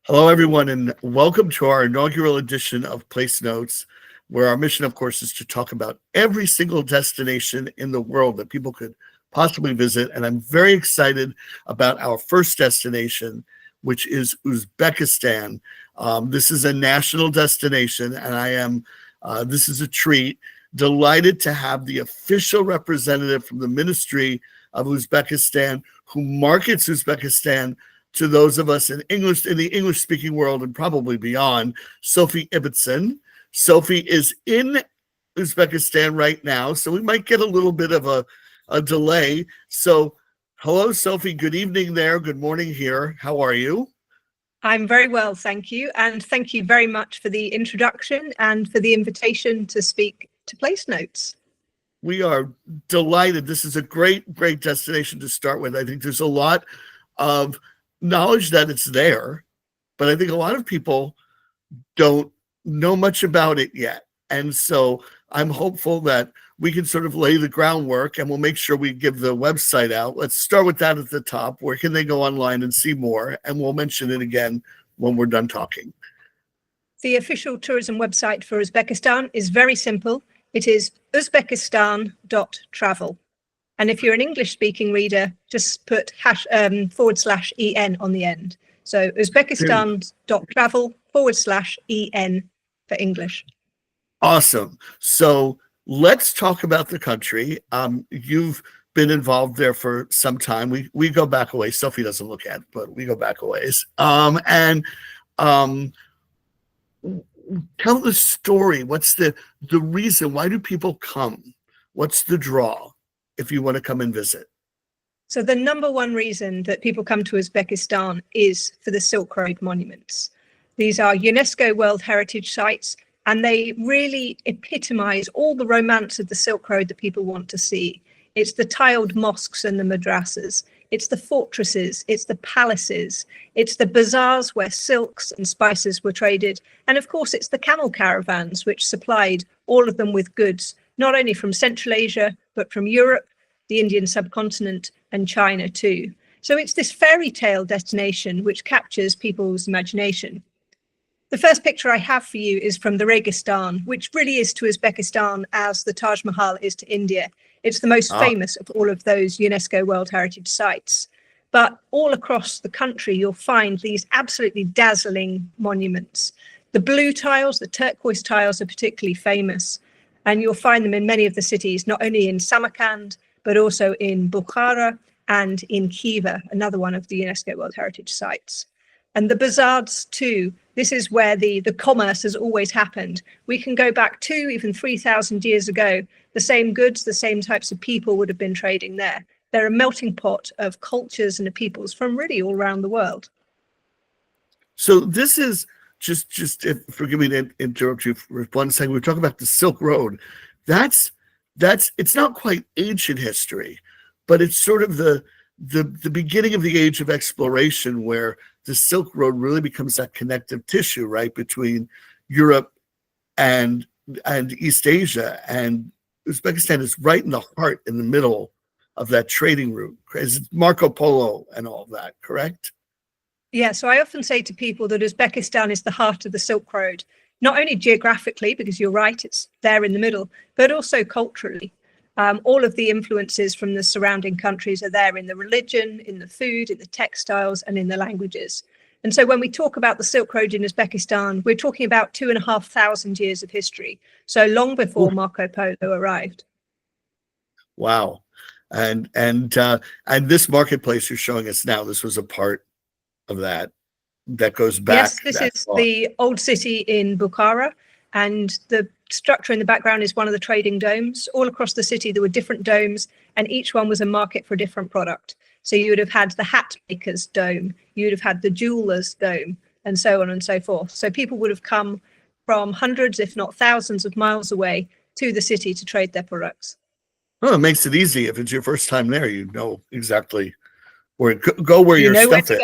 Hello, everyone, and welcome to our inaugural edition of PlaceNotes, where our mission, of course, is to talk about every single destination in the world that people could possibly visit. And I'm very excited about our first destination, which is Uzbekistan. This is a national destination, and this is a treat, delighted to have the official representative from the Ministry of Uzbekistan who markets Uzbekistan to those of us in the English-speaking world and probably beyond, Sophie Ibbotson. Sophie is in Uzbekistan right now, so we might get a little bit of a delay. So, hello, Sophie. Good evening there. Good morning here. How are you? I'm very well, thank you. And thank you very much for the introduction and for the invitation to speak to PlaceNotes. We are delighted. This is a great destination to start with. I think there's a lot of knowledge that it's there, but I think a lot of people don't know much about it yet. And so I'm hopeful that we can sort of lay the groundwork, and we'll make sure we give the website out. Let's start with that at the top. Where can they go online and see more? And we'll mention it again when we're done talking. The official tourism website for Uzbekistan is very simple. It is uzbekistan.travel. And if you're an English-speaking reader, just put /EN on the end. So uzbekistan.travel/EN for English. Awesome. So let's talk about the country. You've been involved there for some time. We go back a ways. Sophie doesn't look at it, but we go back a ways. Tell the story. What's the reason? Why do people come? What's the draw if you want to come and visit? So the number one reason that people come to Uzbekistan is for the Silk Road monuments. These are UNESCO World Heritage Sites, and they really epitomize all the romance of the Silk Road that people want to see. It's the tiled mosques and the madrasas. It's the fortresses, it's the palaces, it's the bazaars where silks and spices were traded. And of course, it's the camel caravans, which supplied all of them with goods, not only from Central Asia, but from Europe, the Indian subcontinent, and China too. So it's this fairy tale destination which captures people's imagination. The first picture I have for you is from the Registan, which really is to Uzbekistan as the Taj Mahal is to India. It's the most famous of all of those UNESCO World Heritage Sites. But all across the country, you'll find these absolutely dazzling monuments. The blue tiles, the turquoise tiles are particularly famous. And you'll find them in many of the cities, not only in Samarkand, but also in Bukhara and in Khiva, another one of the UNESCO World Heritage Sites. And the bazaars too, this is where the commerce has always happened. We can go back 2, even 3,000 years ago. The same goods, the same types of people would have been trading there. They're a melting pot of cultures and of peoples from really all around the world. So this is just forgive me to interrupt you for 1 second. We're talking about the Silk Road. That's it's not quite ancient history, but it's sort of the beginning of the age of exploration, where the Silk Road really becomes that connective tissue, right, between Europe and East Asia. And Uzbekistan is right in the heart, in the middle of that trading route. It's Marco Polo and all of that, correct? Yeah, so I often say to people that Uzbekistan is the heart of the Silk Road, not only geographically, because you're right, it's there in the middle, but also culturally. All of the influences from the surrounding countries are there in the religion, in the food, in the textiles, and in the languages. And so when we talk about the Silk Road in Uzbekistan, we're talking about 2,500 years of history, so long before Marco Polo arrived. Wow. And this marketplace you're showing us now, this was a part of that goes back. Yes, this is the old city in Bukhara, and the structure in the background is one of the trading domes. All across the city, there were different domes, and each one was a market for a different product. So you would have had the hat maker's dome, you would have had the jeweler's dome, and so on and so forth. So people would have come from hundreds, if not thousands of miles away to the city to trade their products. Well, it makes it easy. If it's your first time there, you know exactly where go where your stuff is.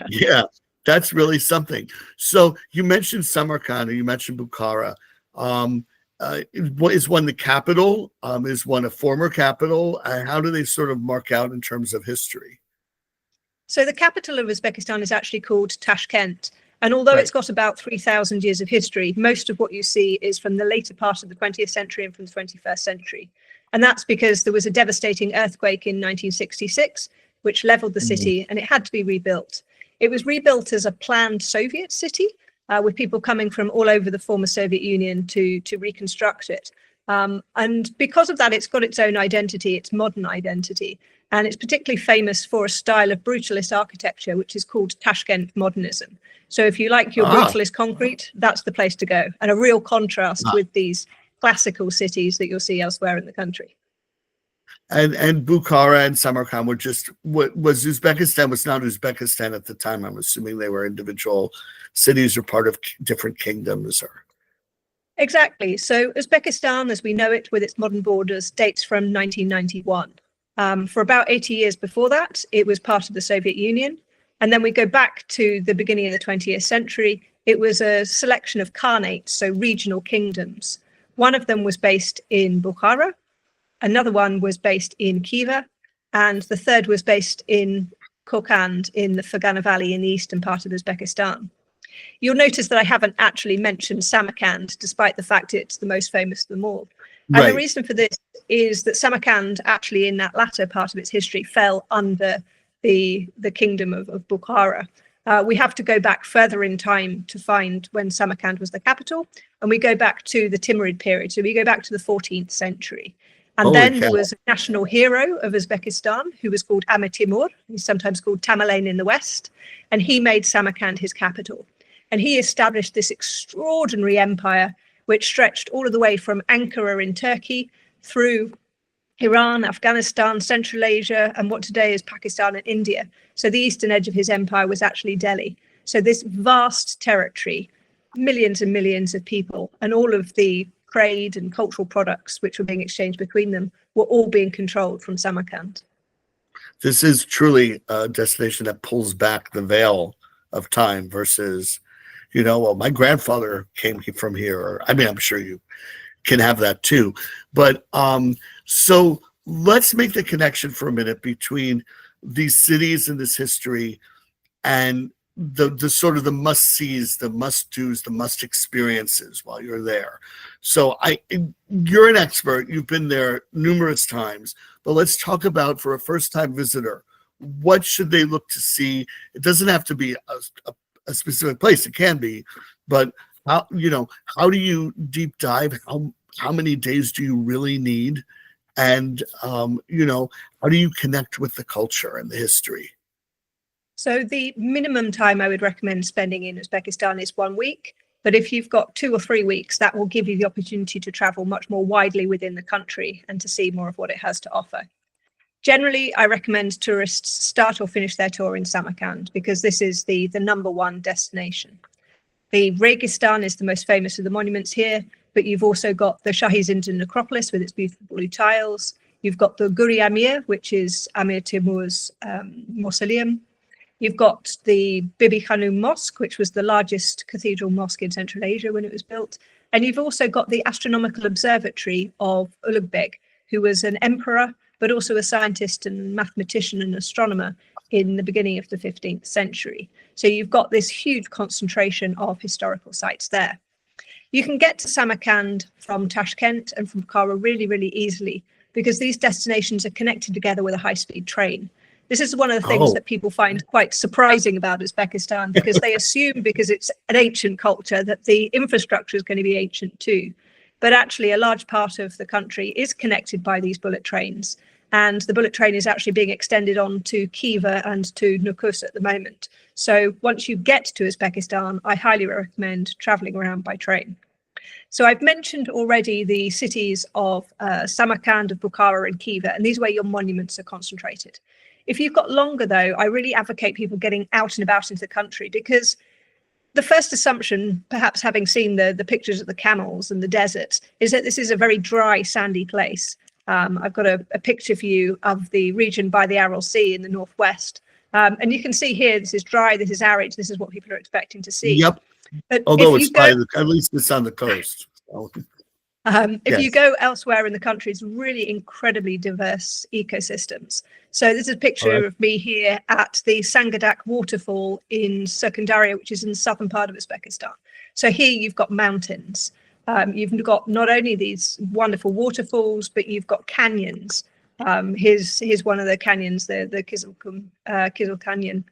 Yeah, that's really something. So you mentioned Samarkand, or you mentioned Bukhara. Is one the capital? Is one a former capital? How do they sort of mark out in terms of history? So the capital of Uzbekistan is actually called Tashkent. And although Right. it's got about 3,000 years of history, most of what you see is from the later part of the 20th century and from the 21st century. And that's because there was a devastating earthquake in 1966, which leveled the city, and it had to be rebuilt. It was rebuilt as a planned Soviet city, with people coming from all over the former Soviet Union to reconstruct it. And because of that, it's got its own identity, its modern identity. And it's particularly famous for a style of brutalist architecture, which is called Tashkent modernism. So if you like your brutalist concrete, that's the place to go. And a real contrast with these classical cities that you'll see elsewhere in the country. And Bukhara and Samarkand were just what was Uzbekistan was not Uzbekistan at the time. I'm assuming they were individual cities or part of different kingdoms. Or Exactly. So Uzbekistan, as we know it, with its modern borders, dates from 1991. For about 80 years before that, it was part of the Soviet Union. And then we go back to the beginning of the 20th century. It was a selection of khanates, so regional kingdoms. One of them was based in Bukhara. Another one was based in Khiva. And the third was based in Kokand in the Fergana Valley in the eastern part of Uzbekistan. You'll notice that I haven't actually mentioned Samarkand, despite the fact it's the most famous of them all. And the reason for this is that Samarkand, actually in that latter part of its history, fell under the kingdom of Bukhara. We have to go back further in time to find when Samarkand was the capital, and we go back to the Timurid period. So we go back to the 14th century. And then there was a national hero of Uzbekistan who was called Amir Timur. He's sometimes called Tamerlane in the West, and he made Samarkand his capital. And he established this extraordinary empire, which stretched all of the way from Ankara in Turkey through Iran, Afghanistan, Central Asia, and what today is Pakistan and India. So the eastern edge of his empire was actually Delhi. So this vast territory, millions and millions of people, and all of the trade and cultural products which were being exchanged between them were all being controlled from Samarkand. This is truly a destination that pulls back the veil of time versus, well, my grandfather came from here. Or, I mean, I'm sure you can have that too. But so let's make the connection for a minute between these cities and this history and the sort of the must-sees, the must-dos, the must-experiences while you're there. So you're an expert. You've been there numerous times. But let's talk about, for a first-time visitor, what should they look to see? It doesn't have to be a specific place. It can be. But how do you deep dive? How many days do you really need? And, how do you connect with the culture and the history? So the minimum time I would recommend spending in Uzbekistan is 1 week. But if you've got 2 or 3 weeks, that will give you the opportunity to travel much more widely within the country and to see more of what it has to offer. Generally, I recommend tourists start or finish their tour in Samarkand because this is the number one destination. The Registan is the most famous of the monuments here, but you've also got the Shahi Zindan necropolis with its beautiful blue tiles. You've got the Guri Amir, which is Amir Timur's mausoleum. You've got the Bibi Khanum Mosque, which was the largest cathedral mosque in Central Asia when it was built. And you've also got the astronomical observatory of Ulugbeg, who was an emperor, but also a scientist and mathematician and astronomer in the beginning of the 15th century. So you've got this huge concentration of historical sites there. You can get to Samarkand from Tashkent and from Bukhara really, really easily because these destinations are connected together with a high-speed train. This is one of the things that people find quite surprising about Uzbekistan because they assume because it's an ancient culture that the infrastructure is going to be ancient too. But actually a large part of the country is connected by these bullet trains. And the bullet train is actually being extended on to Khiva and to Nukus at the moment. So once you get to Uzbekistan, I highly recommend traveling around by train. So I've mentioned already the cities of Samarkand, of Bukhara and Khiva, and these are where your monuments are concentrated. If you've got longer, though, I really advocate people getting out and about into the country because the first assumption, perhaps having seen the pictures of the camels and the desert, is that this is a very dry, sandy place. I've got a picture for you of the region by the Aral Sea in the northwest. And you can see here, this is dry, this is arid, this is what people are expecting to see. Yep. But although it's at least it's on the coast. So. If you Yes. go elsewhere in the country, it's really incredibly diverse ecosystems. So this is a All right. picture of me here at the Sangadak waterfall in Secundaria, which is in the southern part of Uzbekistan. So here you've got mountains. You've got not only these wonderful waterfalls, but you've got canyons. Here's one of the canyons, the Kizil Canyon.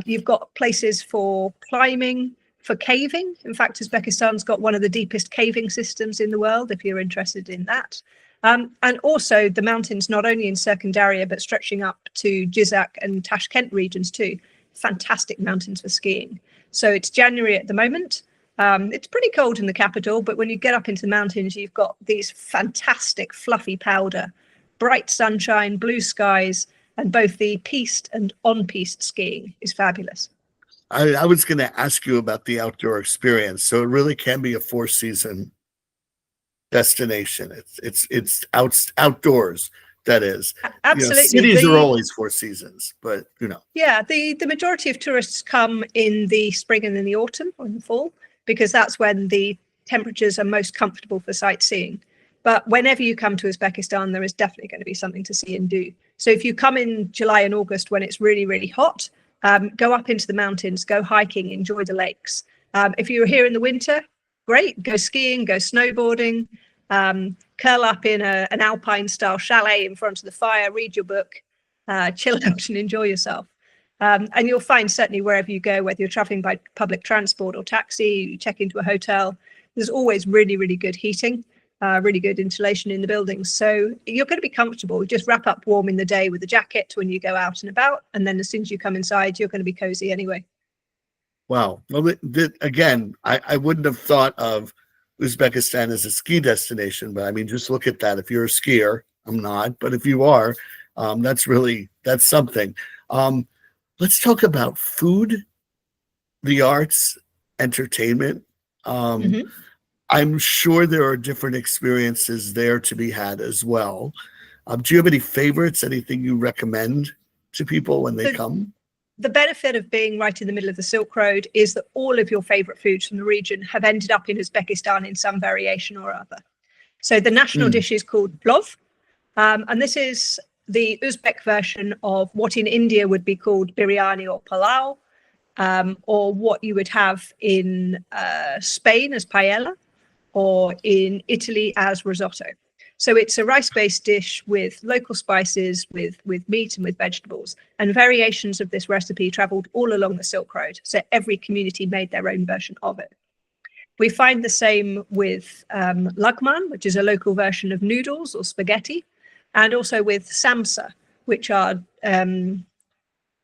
You've got places for climbing, for caving. In fact, Uzbekistan's got one of the deepest caving systems in the world, if you're interested in that. And also the mountains, not only in Secundaria, but stretching up to Jizak and Tashkent regions too. Fantastic mountains for skiing. So it's January at the moment. It's pretty cold in the capital, but when you get up into the mountains, you've got these fantastic fluffy powder, bright sunshine, blue skies, and both the piste and on-piste skiing is fabulous. I was going to ask you about the outdoor experience. So it really can be a four-season destination. It's outdoors. That is, Absolutely. cities are always four seasons, but Yeah, the majority of tourists come in the spring and in the autumn or in the fall, because that's when the temperatures are most comfortable for sightseeing. But whenever you come to Uzbekistan, there is definitely going to be something to see and do. So if you come in July and August when it's really, really hot, go up into the mountains, go hiking, enjoy the lakes. If you're here in the winter, great, go skiing, go snowboarding, curl up in an alpine style chalet in front of the fire, read your book, chill out and enjoy yourself. And you'll find certainly wherever you go, whether you're traveling by public transport or taxi, you check into a hotel, there's always really, really good heating, really good insulation in the buildings. So you're going to be comfortable. Just wrap up warm in the day with a jacket when you go out and about. And then as soon as you come inside, you're going to be cozy anyway. wow. Well, again, I wouldn't have thought of Uzbekistan as a ski destination, but I mean, just look at that. If you're a skier, I'm not, but if you are, that's something. Let's talk about food, the arts, entertainment. Mm-hmm. I'm sure there are different experiences there to be had as well. Do you have any favorites? Anything you recommend to people when they come? The benefit of being right in the middle of the Silk Road is that all of your favorite foods from the region have ended up in Uzbekistan in some variation or other. So the national dish is called plov, and this is the Uzbek version of what in India would be called biryani or palau, or what you would have in Spain as paella, or in Italy as risotto. So it's a rice-based dish with local spices, with meat and with vegetables. And variations of this recipe traveled all along the Silk Road. So every community made their own version of it. We find the same with lagman, which is a local version of noodles or spaghetti, and also with samsa, which are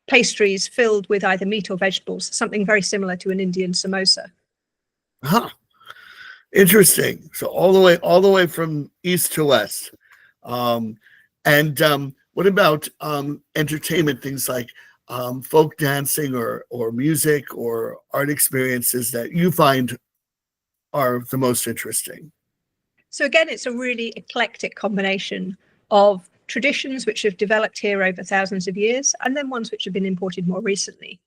pastries filled with either meat or vegetables, something very similar to an Indian samosa. Huh. Interesting. So all the way from east to west. And what about entertainment, things like folk dancing or music or art experiences that you find are the most interesting? So again, it's a really eclectic combination of traditions which have developed here over thousands of years, and then ones which have been imported more recently.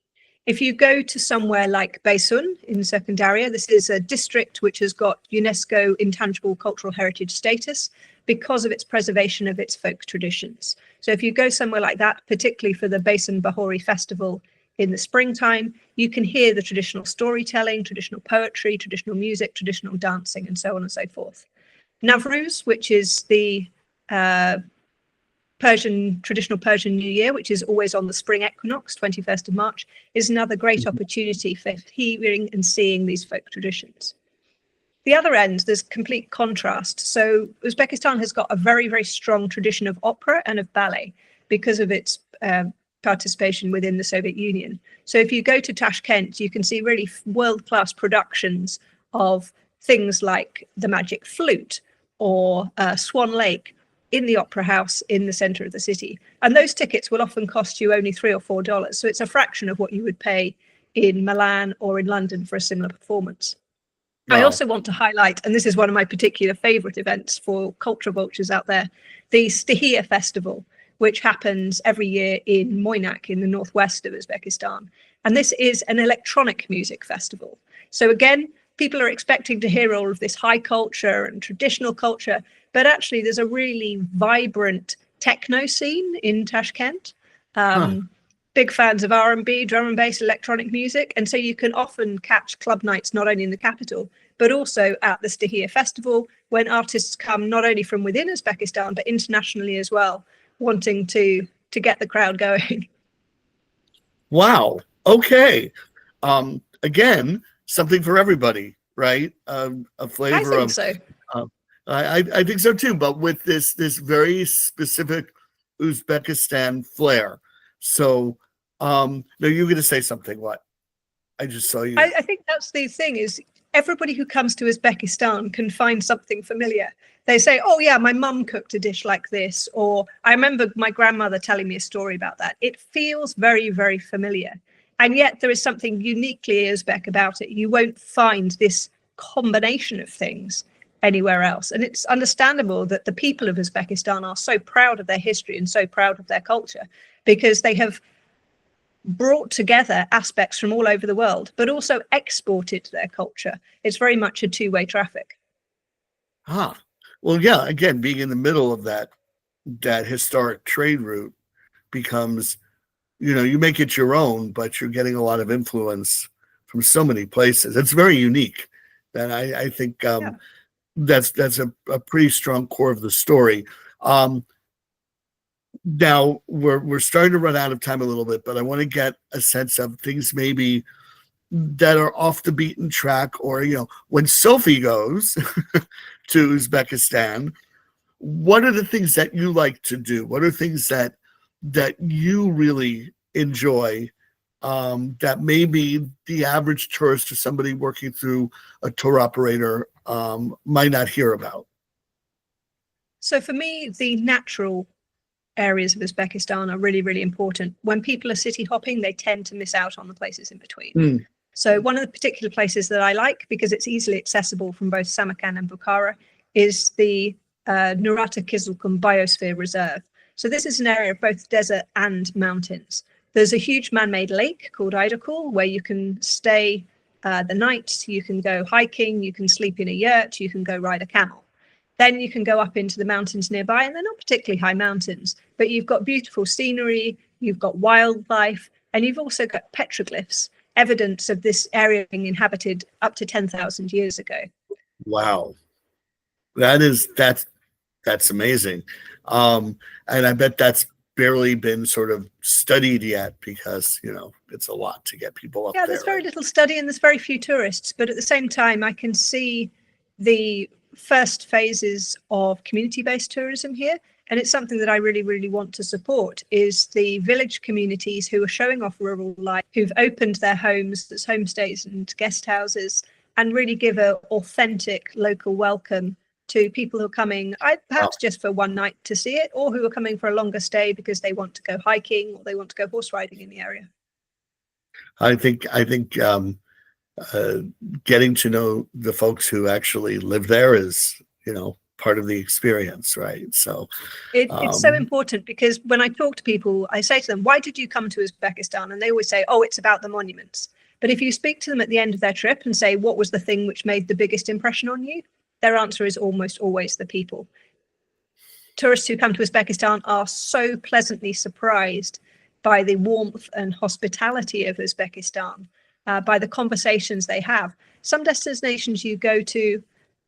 If you go to somewhere like Baysun in Secundaria, this is a district which has got UNESCO Intangible Cultural Heritage status because of its preservation of its folk traditions. So if you go somewhere like that, particularly for the Baysun Bahori festival in the springtime, you can hear the traditional storytelling, traditional poetry, traditional music, traditional dancing, and so on and so forth. Navruz, which is the traditional Persian New Year, which is always on the spring equinox, 21st of March, is another great opportunity for hearing and seeing these folk traditions. The other end, there's complete contrast. So Uzbekistan has got a very, very strong tradition of opera and of ballet because of its participation within the Soviet Union. So if you go to Tashkent, you can see really world-class productions of things like The Magic Flute or Swan Lake in the Opera House in the center of the city. And those tickets will often cost you only $3 or $4. So it's a fraction of what you would pay in Milan or in London for a similar performance. Wow. I also want to highlight, and this is one of my particular favorite events for culture vultures out there, the Stihia Festival, which happens every year in Moynak in the northwest of Uzbekistan. And this is an electronic music festival. So again, people are expecting to hear all of this high culture and traditional culture, but actually there's a really vibrant techno scene in Tashkent. Huh. Big fans of R&B, drum and bass, electronic music. And so you can often catch club nights not only in the capital, but also at the Stihia Festival, when artists come not only from within Uzbekistan, but internationally as well, wanting to get the crowd going. Wow. Okay. Again, something for everybody, right? A I flavor think of. so. Uh, I think so too, but with this very specific Uzbekistan flair. So, no, you're going to say something. What? I just saw you. I think that's the thing, is everybody who comes to Uzbekistan can find something familiar. They say, oh yeah, my mum cooked a dish like this, or I remember my grandmother telling me a story about that. It feels very, very familiar. And yet there is something uniquely Uzbek about it. You won't find this combination of things anywhere else. And it's understandable that the people of Uzbekistan are so proud of their history and so proud of their culture, because they have brought together aspects from all over the world, but also exported their culture. It's very much a two-way traffic. Ah, well, yeah. Again, being in the middle of that historic trade route becomes, you make it your own, but you're getting a lot of influence from so many places. It's very unique, and I think Yeah. that's a pretty strong core of the story. Now we're starting to run out of time a little bit, but I want to get a sense of things maybe that are off the beaten track, or when Sophie goes to Uzbekistan, what are the things that you like to do? What are things that you really enjoy, that maybe the average tourist or somebody working through a tour operator might not hear about? So for me, the natural areas of Uzbekistan are really, really important. When people are city hopping, they tend to miss out on the places in between. Mm. So one of the particular places that I like, because it's easily accessible from both Samarkand and Bukhara, is the Nurata Kizilkum Biosphere Reserve. So this is an area of both desert and mountains. There's a huge man-made lake called Idakul, where you can stay the night, you can go hiking, you can sleep in a yurt, you can go ride a camel. Then you can go up into the mountains nearby, and they're not particularly high mountains, but you've got beautiful scenery, you've got wildlife, and you've also got petroglyphs, evidence of this area being inhabited up to 10,000 years ago. Wow, that's amazing, and I bet that's barely been sort of studied yet, because it's a lot to get people up Yeah, there. there's very Right? little study and there's very few tourists, but at the same time, I can see the first phases of community-based tourism here. And it's something that I really, really want to support, is the village communities who are showing off rural life, who've opened their homes as homestays and guest houses, and really give an authentic local welcome to people who are coming, perhaps just for one night to see it, or who are coming for a longer stay because they want to go hiking or they want to go horse riding in the area. I think getting to know the folks who actually live there is, part of the experience, right? So it's so important, because when I talk to people, I say to them, why did you come to Uzbekistan? And they always say, oh, it's about the monuments. But if you speak to them at the end of their trip and say, what was the thing which made the biggest impression on you? Their answer is almost always the people. Tourists who come to Uzbekistan are so pleasantly surprised by the warmth and hospitality of Uzbekistan, by the conversations they have. Some destinations you go to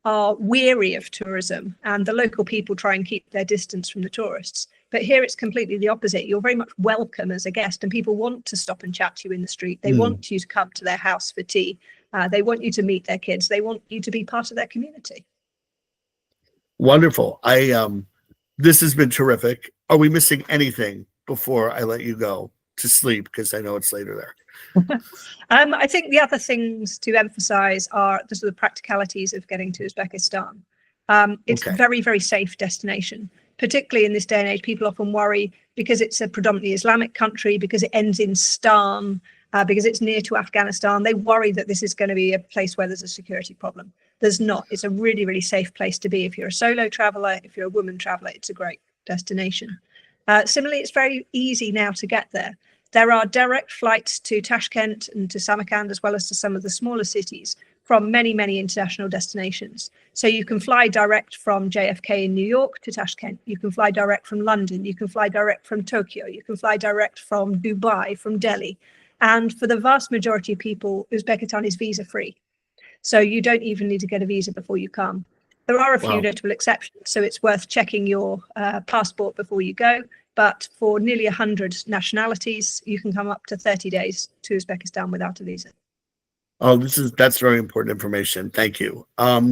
are weary of tourism, and the local people try and keep their distance from the tourists. But here it's completely the opposite. You're very much welcome as a guest, and people want to stop and chat to you in the street. They want you to come to their house for tea. They want you to meet their kids. They want you to be part of their community. Wonderful. This has been terrific. Are we missing anything before I let you go to sleep? Because I know it's later there. I think the other things to emphasize are the sort of practicalities of getting to Uzbekistan. It's Okay. very, very safe destination, particularly in this day and age. People often worry, because it's a predominantly Islamic country, because it ends in Stan, because it's near to Afghanistan. They worry that this is going to be a place where there's a security problem. There's not. It's a really, really safe place to be. If you're a solo traveler, if you're a woman traveler, it's a great destination. Similarly, it's very easy now to get there. There are direct flights to Tashkent and to Samarkand, as well as to some of the smaller cities, from many, many international destinations. So you can fly direct from JFK in New York to Tashkent. You can fly direct from London. You can fly direct from Tokyo. You can fly direct from Dubai, from Delhi. And for the vast majority of people, Uzbekistan is visa-free. So you don't even need to get a visa before you come. There are a few notable exceptions, so it's worth checking your passport before you go. But for nearly 100 nationalities, you can come up to 30 days to Uzbekistan without a visa. Oh, that's very important information. Thank you.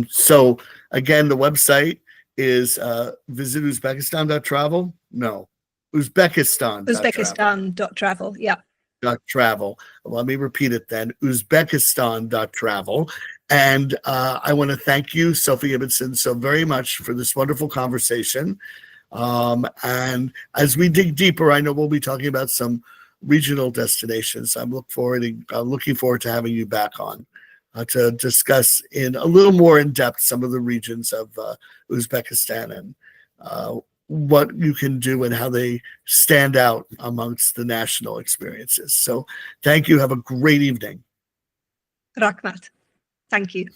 So again, the website is visit Uzbekistan.travel. No, Uzbekistan.travel. Uzbekistan.travel. Yeah. Travel. Let me repeat it then. Uzbekistan.travel. And I want to thank you, Sophie Ibbotson, so very much for this wonderful conversation. And as we dig deeper, I know we'll be talking about some regional destinations. I'm looking forward to having you back on to discuss in a little more in depth some of the regions of Uzbekistan and what you can do and how they stand out amongst the national experiences. So thank you. Have a great evening. Rahmat. Thank you.